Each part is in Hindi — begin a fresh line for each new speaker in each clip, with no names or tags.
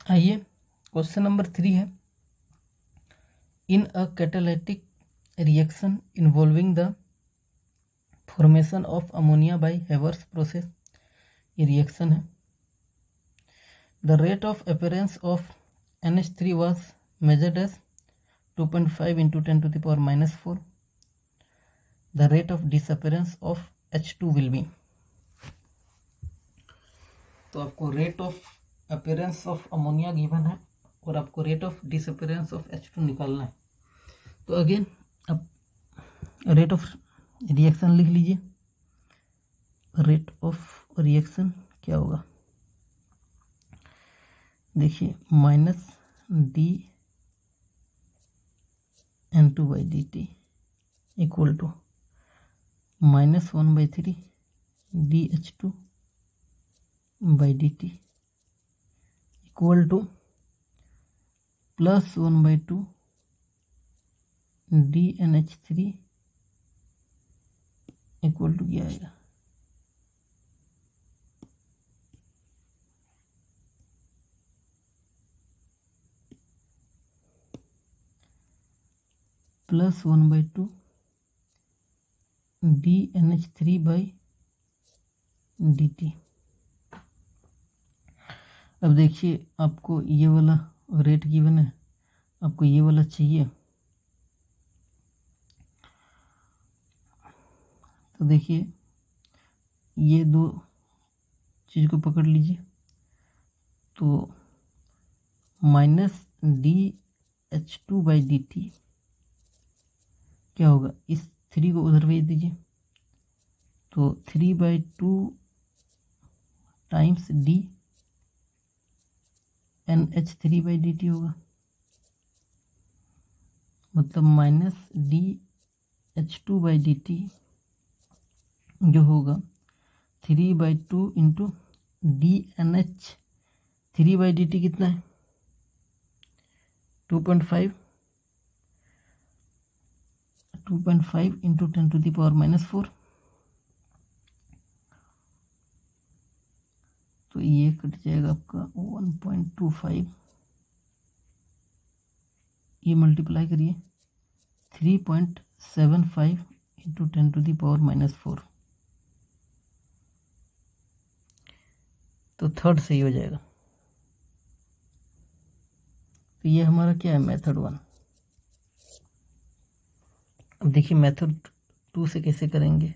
आइए क्वेश्चन नंबर 3 है, in a catalytic reaction involving the formation of ammonia by Haber's process, ये रिएक्शन है। The rate of appearance of NH3 was measured as 2.5 × 10⁻⁴. The rate of disappearance of H2 will be. तो आपको rate of appearance of ammonia given है और आपको rate of disappearance of H2 निकालना है। तो अगेन अब रेट ऑफ रिएक्शन लिख लीजिए। रेट ऑफ रिएक्शन क्या होगा, देखिए -dN2/dt equal to -1/3 dH2/dt equal to +1/2 dNH3 equal to क्या आएगा, +1/2 dNH3/dt। अब देखिए आपको ये वाला रेट गिवन है, आपको ये वाला चाहिए, तो देखिए ये दो चीज़ को पकड़ लीजिए, तो -dH2/dt क्या होगा, इस 3 को उधर भेज दीजिए, तो 3/2 टाइम्स dNH3/dt होगा, मतलब -dH2/dt जो होगा 3/2 × dNH3/dt कितना है 2.5 × 10⁻⁴। तो ये कट जाएगा आपका 1.25, ये मल्टीप्लाई करिए 3.75 × 10⁻⁴, तो थर्ड सही हो जाएगा। तो ये हमारा क्या है, मेथड 1। अब देखिए मेथड 2 से कैसे करेंगे।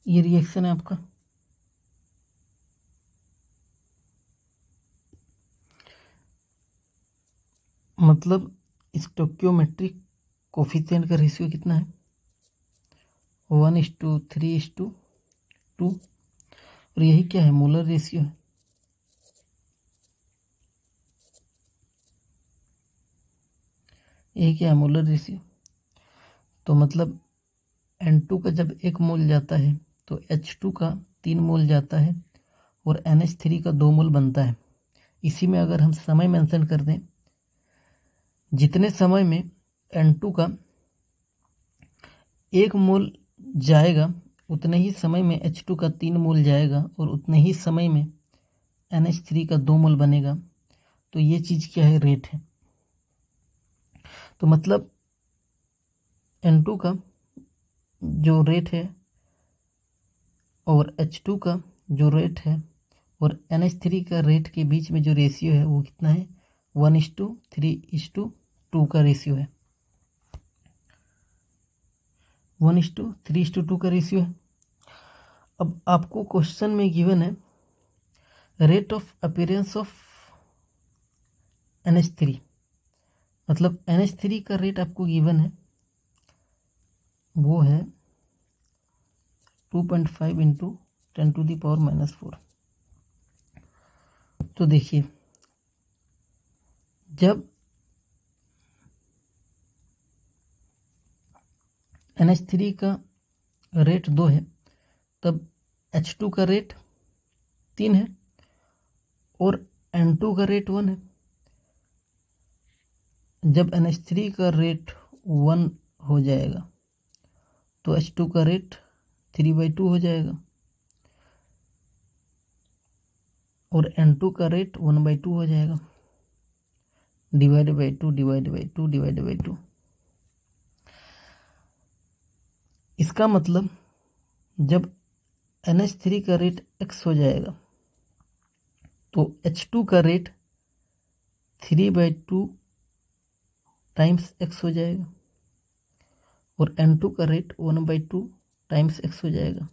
ये रिएक्शन है आपका, मतलब स्टोइकियोमेट्रिक कोफिशिएंट का रेशियो कितना है 1:3:2, और यही क्या है, मोलर रेशियो है। यही क्या है, मोलर रेशियो। तो मतलब N2 का जब 1 मोल जाता है तो H2 का 3 मोल जाता है और NH3 का 2 मोल बनता है। इसी में अगर हम समय मेंशन कर दें, जितने समय में N2 का 1 मोल जाएगा उतने ही समय में H2 का 3 मोल जाएगा और उतने ही समय में NH3 का 2 मोल बनेगा। तो ये चीज़ क्या है, रेट है। तो मतलब N2 का जो रेट है और H2 का जो रेट है और NH3 का रेट के बीच में जो रेशियो है वो कितना है 1:3:2 का रेशियो है। 1:3:2 का रेशियो है। अब आपको क्वेश्चन में गिवन है rate of appearance of NH3, मतलब NH3 का रेट आपको गिवन है वो है 2.5 × 10⁻⁴। तो देखिए जब NH3 का रेट 2 है, तब H2 का रेट 3 है और N2 का रेट 1 है। जब NH3 का रेट 1 हो जाएगा तो H2 का रेट 3/2 हो जाएगा और N2 का रेट 1/2 हो जाएगा, divide by 2 divide by 2 divide by 2। इसका मतलब जब NH3 का रेट x हो जाएगा तो H2 का रेट 3/2 टाइम्स x हो जाएगा और N2 का रेट 1/2 टाइम्स x हो जाएगा।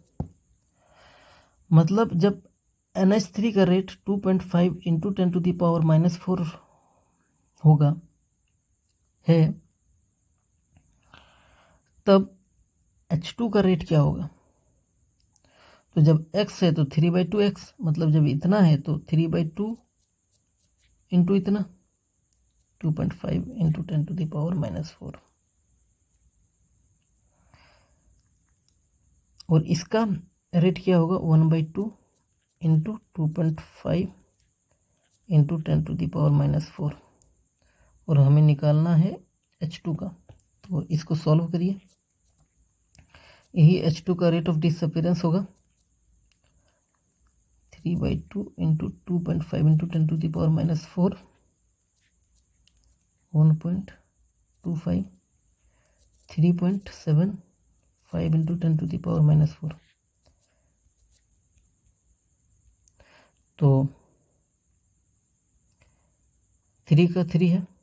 मतलब जब NH3 का रेट 2.5 इंटू 10⁻⁻⁴ होगा है, तब H2 का रेट क्या होगा? तो जब x है तो 3/2x, मतलब जब इतना है तो 3/2 इंटू इतना 2.5 इंटू 10⁻⁻⁴। और इसका रेट क्या होगा? 1/2 इंटू 2.5 इंटू 10⁻⁻⁴। और हमें निकालना है H2 का, तो इसको सॉल्व करिए। यही H2 का रेट ऑफ डिसअपीयरेंस होगा 3/2 इंटू 2.5 इंटू 10⁻⁻⁴, 1.25, 3.75 इंटू 10⁻⁻⁴। तो 3 का 3 है